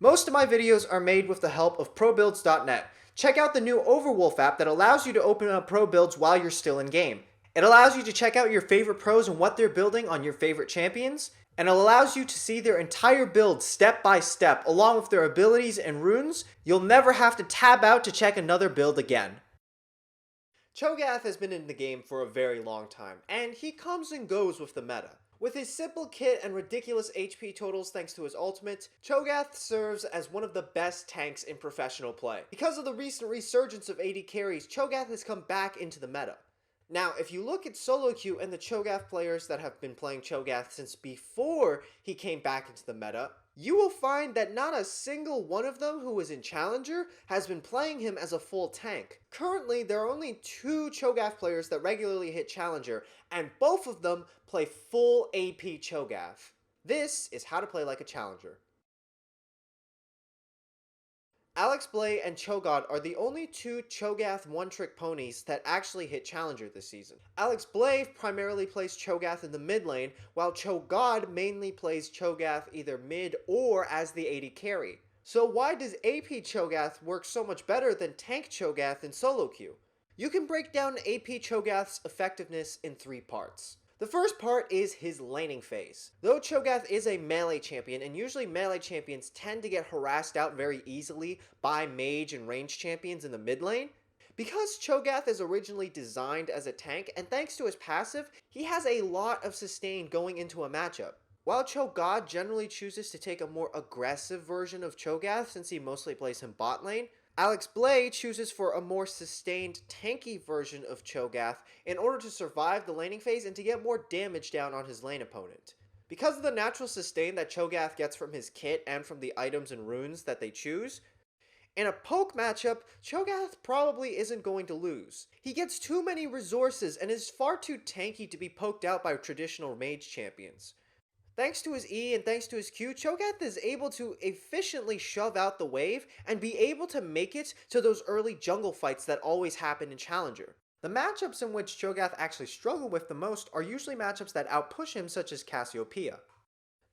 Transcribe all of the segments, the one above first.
Most of my videos are made with the help of ProBuilds.net. Check out the new Overwolf app that allows you to open up pro builds while you're still in game. It allows you to check out your favorite pros and what they're building on your favorite champions, and it allows you to see their entire build step by step along with their abilities and runes. You'll never have to tab out to check another build again. CHO'GATH has been in the game for a very long time, and he comes and goes with the meta. With his simple kit and ridiculous HP totals thanks to his ultimate, CHO'GATH serves as one of the best tanks in professional play. Because of the recent resurgence of AD carries, CHO'GATH has come back into the meta. Now, if you look at solo queue and the CHO'GATH players that have been playing CHO'GATH since before he came back into the meta, you will find that not a single one of them who is in Challenger has been playing him as a full tank. Currently, there are only 2 CHO'GATH players that regularly hit Challenger, and both of them play full AP CHO'GATH. This is how to play like a Challenger. Blais and CHO'GATH are the only 2 CHO'GATH one-trick ponies that actually hit Challenger this season. Blais primarily plays CHO'GATH in the mid lane, while CHO'GATH mainly plays CHO'GATH either mid or as the AD carry. So why does AP CHO'GATH work so much better than tank CHO'GATH in solo queue? You can break down AP CHO'GATH's effectiveness in 3 parts. The first part is his laning phase. Though CHO'GATH is a melee champion, and usually melee champions tend to get harassed out very easily by mage and range champions in the mid lane, because CHO'GATH is originally designed as a tank, and thanks to his passive, he has a lot of sustain going into a matchup. While CHO'GATH generally chooses to take a more aggressive version of CHO'GATH since he mostly plays him bot lane, Blais chooses for a more sustained, tanky version of CHO'GATH in order to survive the laning phase and to get more damage down on his lane opponent. Because of the natural sustain that CHO'GATH gets from his kit and from the items and runes that they choose, in a poke matchup, CHO'GATH probably isn't going to lose. He gets too many resources and is far too tanky to be poked out by traditional mage champions. Thanks to his E and thanks to his Q, CHO'GATH is able to efficiently shove out the wave and be able to make it to those early jungle fights that always happen in Challenger. The matchups in which CHO'GATH actually struggle with the most are usually matchups that outpush him, such as Cassiopeia.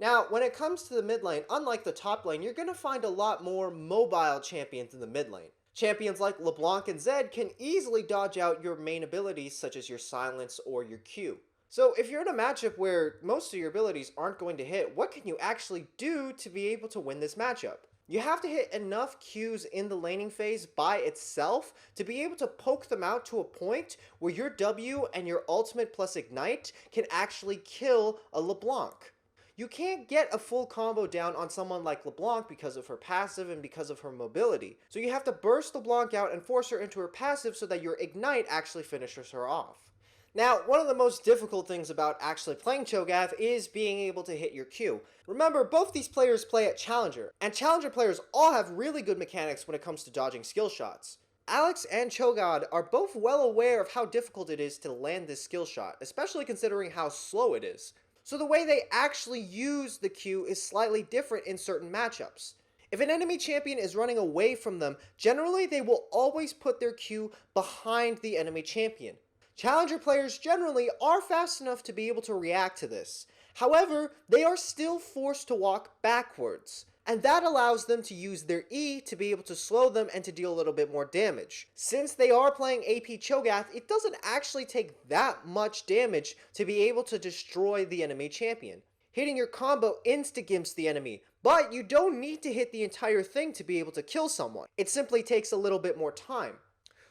Now, when it comes to the mid lane, unlike the top lane, you're going to find a lot more mobile champions in the mid lane. Champions like LeBlanc and Zed can easily dodge out your main abilities such as your silence or your Q. So if you're in a matchup where most of your abilities aren't going to hit, what can you actually do to be able to win this matchup? You have to hit enough Qs in the laning phase by itself to be able to poke them out to a point where your W and your ultimate plus ignite can actually kill a LeBlanc. You can't get a full combo down on someone like LeBlanc because of her passive and because of her mobility. So you have to burst LeBlanc out and force her into her passive so that your ignite actually finishes her off. Now, one of the most difficult things about actually playing CHO'GATH is being able to hit your Q. Remember, both these players play at Challenger, and Challenger players all have really good mechanics when it comes to dodging skill shots. Alex and CHO'GATH are both well aware of how difficult it is to land this skill shot, especially considering how slow it is. So the way they actually use the Q is slightly different in certain matchups. If an enemy champion is running away from them, generally they will always put their Q behind the enemy champion. Challenger players generally are fast enough to be able to react to this. However, they are still forced to walk backwards, and that allows them to use their E to be able to slow them and to deal a little bit more damage. Since they are playing AP CHO'GATH, it doesn't actually take that much damage to be able to destroy the enemy champion. Hitting your combo insta-gimps the enemy, but you don't need to hit the entire thing to be able to kill someone. It simply takes a little bit more time.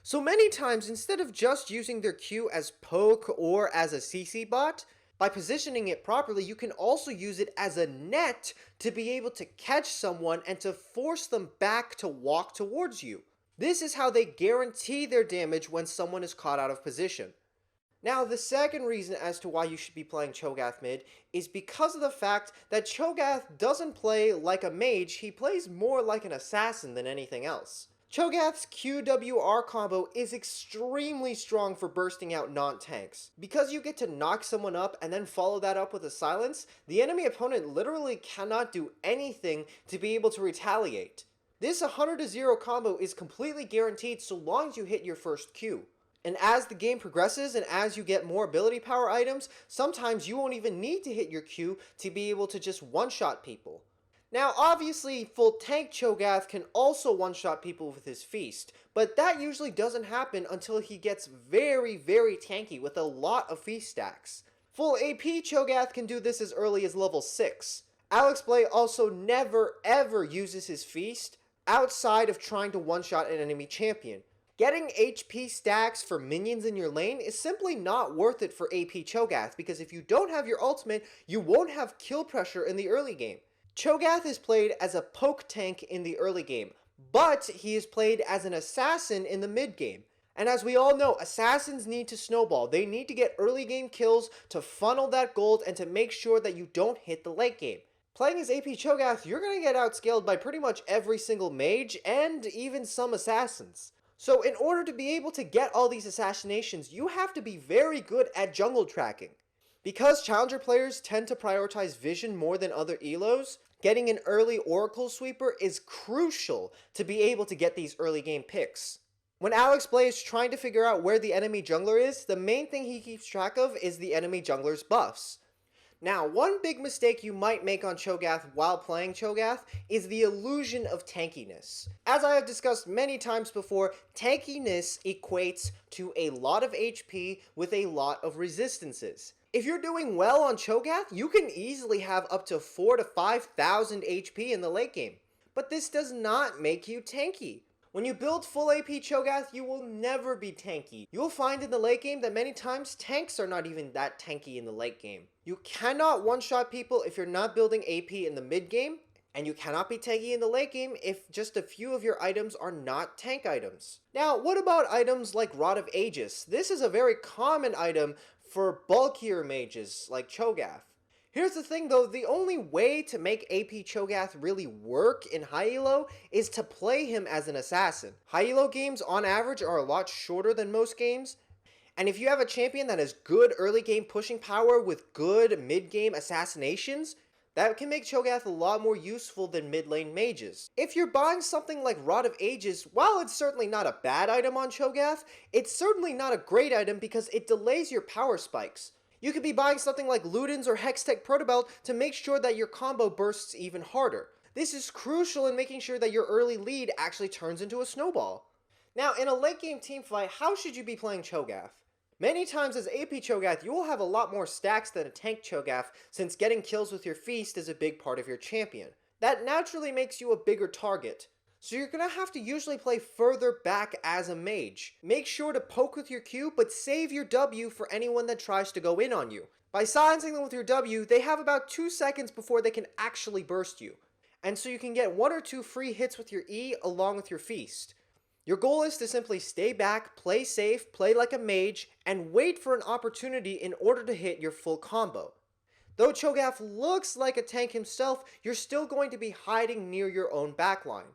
So many times, instead of just using their Q as poke or as a CC bot, by positioning it properly, you can also use it as a net to be able to catch someone and to force them back to walk towards you. This is how they guarantee their damage when someone is caught out of position. Now, the second reason as to why you should be playing CHO'GATH mid is because of the fact that CHO'GATH doesn't play like a mage, he plays more like an assassin than anything else. CHO'GATH's QWR combo is extremely strong for bursting out non-tanks. Because you get to knock someone up and then follow that up with a silence, the enemy opponent literally cannot do anything to be able to retaliate. This 100-0 combo is completely guaranteed so long as you hit your first Q. And as the game progresses and as you get more ability power items, sometimes you won't even need to hit your Q to be able to just one-shot people. Now, obviously, full tank Cho'Gath can also one-shot people with his feast, but that usually doesn't happen until he gets very, very tanky with a lot of feast stacks. Full AP Cho'Gath can do this as early as level 6. Alex Blais also never ever uses his feast outside of trying to one-shot an enemy champion. Getting HP stacks for minions in your lane is simply not worth it for AP Cho'Gath because if you don't have your ultimate, you won't have kill pressure in the early game. Cho'Gath is played as a poke tank in the early game, but he is played as an assassin in the mid game. And as we all know, assassins need to snowball. They need to get early game kills to funnel that gold and to make sure that you don't hit the late game. Playing as AP Cho'Gath, you're going to get outscaled by pretty much every single mage and even some assassins. So in order to be able to get all these assassinations, you have to be very good at jungle tracking. Because challenger players tend to prioritize vision more than other elos, getting an early oracle sweeper is crucial to be able to get these early game picks. When Alex Blais is trying to figure out where the enemy jungler is, the main thing he keeps track of is the enemy jungler's buffs. Now, one big mistake you might make on Cho'Gath while playing Cho'Gath is the illusion of tankiness. As I have discussed many times before, tankiness equates to a lot of HP with a lot of resistances. If you're doing well on Cho'Gath, you can easily have up to 4,000 to 5,000 HP in the late game. But this does not make you tanky. When you build full AP Cho'Gath, you will never be tanky. You'll find in the late game that many times tanks are not even that tanky in the late game. You cannot one-shot people if you're not building AP in the mid game, and you cannot be tanky in the late game if just a few of your items are not tank items. Now, what about items like Rod of Aegis? This is a very common item for bulkier mages like Cho'Gath. Here's the thing though, the only way to make AP Cho'Gath really work in high elo is to play him as an assassin. High elo games on average are a lot shorter than most games, and if you have a champion that has good early game pushing power with good mid game assassinations, that can make Cho'Gath a lot more useful than mid lane mages. If you're buying something like Rod of Aegis, while it's certainly not a bad item on Cho'Gath, it's certainly not a great item because it delays your power spikes. You could be buying something like Luden's or Hextech Protobelt to make sure that your combo bursts even harder. This is crucial in making sure that your early lead actually turns into a snowball. Now, in a late game teamfight, how should you be playing Cho'Gath? Many times as AP Cho'Gath, you will have a lot more stacks than a tank Cho'Gath since getting kills with your feast is a big part of your champion. That naturally makes you a bigger target. So you're going to have to usually play further back as a mage. Make sure to poke with your Q, but save your W for anyone that tries to go in on you. By silencing them with your W, they have about 2 seconds before they can actually burst you. And so you can get 1 or 2 free hits with your E along with your feast. Your goal is to simply stay back, play safe, play like a mage, and wait for an opportunity in order to hit your full combo. Though Cho'Gath looks like a tank himself, you're still going to be hiding near your own backline.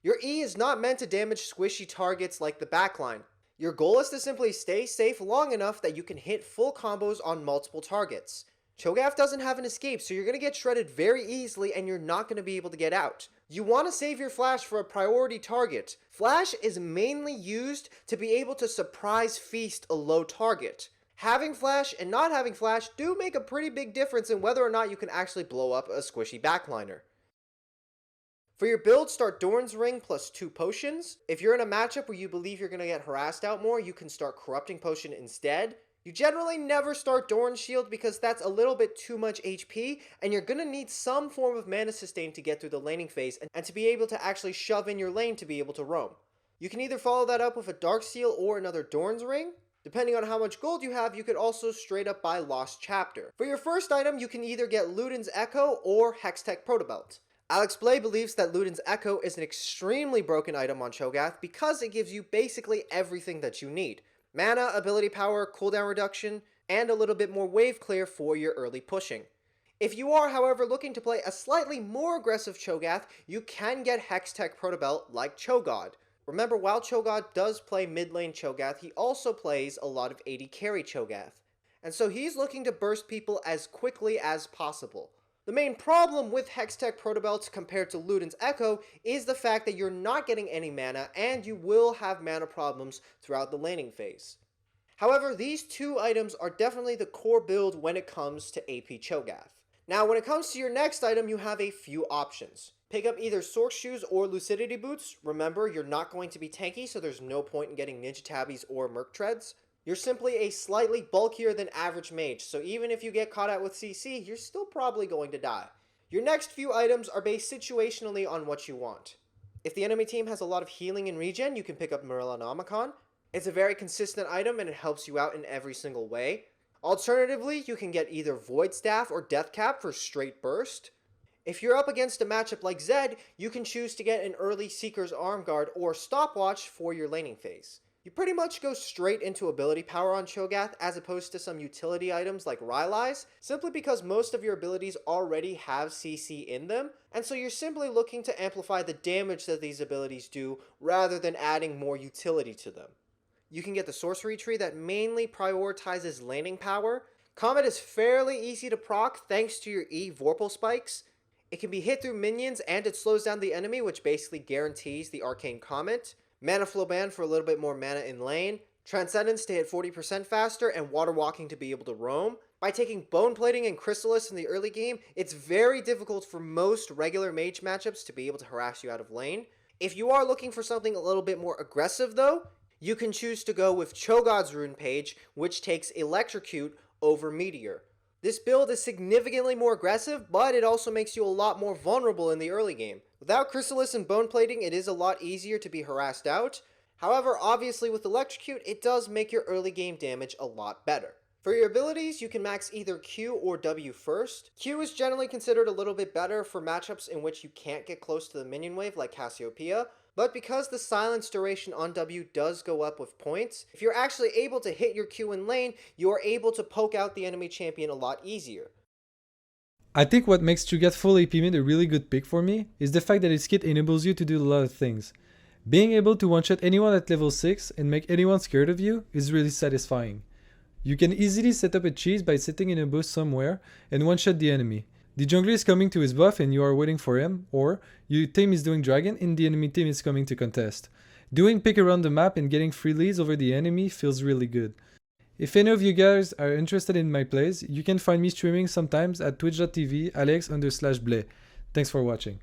Your E is not meant to damage squishy targets like the backline. Your goal is to simply stay safe long enough that you can hit full combos on multiple targets. Cho'Gath doesn't have an escape, so you're going to get shredded very easily and you're not going to be able to get out. You want to save your flash for a priority target. Flash is mainly used to be able to surprise feast a low target. Having flash and not having flash do make a pretty big difference in whether or not you can actually blow up a squishy backliner. For your build, start Dorn's Ring plus 2 potions. If you're in a matchup where you believe you're going to get harassed out more, you can start Corrupting Potion instead. You generally never start Dorn's Shield because that's a little bit too much HP, and you're going to need some form of mana sustain to get through the laning phase and to be able to actually shove in your lane to be able to roam. You can either follow that up with a Dark Seal or another Dorn's Ring. Depending on how much gold you have, you could also straight up buy Lost Chapter. For your first item, you can either get Luden's Echo or Hextech Protobelt. Alex Blais believes that Luden's Echo is an extremely broken item on Cho'Gath because it gives you basically everything that you need. Mana, ability power, cooldown reduction, and a little bit more wave clear for your early pushing. If you are, however, looking to play a slightly more aggressive Cho'Gath, you can get Hextech Protobelt like CHO'GATH. Remember, while CHO'GATH does play mid lane Cho'Gath, he also plays a lot of AD carry Cho'Gath. And so he's looking to burst people as quickly as possible. The main problem with Hextech Protobelt compared to Luden's Echo is the fact that you're not getting any mana and you will have mana problems throughout the laning phase. However, these two items are definitely the core build when it comes to AP Cho'Gath. Now, when it comes to your next item, you have a few options. Pick up either Sorc Shoes or Lucidity Boots. Remember, you're not going to be tanky, so there's no point in getting Ninja Tabbies or Merc Treads. You're simply a slightly bulkier than average mage, so even if you get caught out with CC, you're still probably going to die. Your next few items are based situationally on what you want. If the enemy team has a lot of healing and regen, you can pick up Morellonomicon. It's a very consistent item and it helps you out in every single way. Alternatively, you can get either Void Staff or Death Cap for straight burst. If you're up against a matchup like Zed, you can choose to get an early Seeker's Arm Guard or Stopwatch for your laning phase. You pretty much go straight into ability power on CHO'GATH as opposed to some utility items like Rylai's, simply because most of your abilities already have CC in them, and so you're simply looking to amplify the damage that these abilities do rather than adding more utility to them. You can get the sorcery tree that mainly prioritizes laning power. Comet is fairly easy to proc thanks to your E Vorpal spikes. It can be hit through minions and it slows down the enemy, which basically guarantees the Arcane Comment. Mana Flow Band for a little bit more mana in lane. Transcendence to hit 40% faster, and Water Walking to be able to roam. By taking Bone Plating and Chrysalis in the early game, it's very difficult for most regular mage matchups to be able to harass you out of lane. If you are looking for something a little bit more aggressive though, you can choose to go with Cho'GATH's rune page, which takes Electrocute over Meteor. This build is significantly more aggressive, but it also makes you a lot more vulnerable in the early game. Without Chrysalis and Bone Plating, it is a lot easier to be harassed out. However, obviously with Electrocute, it does make your early game damage a lot better. For your abilities, you can max either Q or W first. Q is generally considered a little bit better for matchups in which you can't get close to the minion wave like Cassiopeia, but because the silence duration on W does go up with points, if you're actually able to hit your Q in lane, you are able to poke out the enemy champion a lot easier. I think what makes CHO'GATH full AP mid a really good pick for me is the fact that its kit enables you to do a lot of things. Being able to one-shot anyone at level 6 and make anyone scared of you is really satisfying. You can easily set up a cheese by sitting in a bush somewhere and one-shot the enemy. The jungler is coming to his buff and you are waiting for him, or your team is doing dragon and the enemy team is coming to contest. Doing pick around the map and getting free leads over the enemy feels really good. If any of you guys are interested in my plays, you can find me streaming sometimes at twitch.tv alex_blais. Thanks for watching.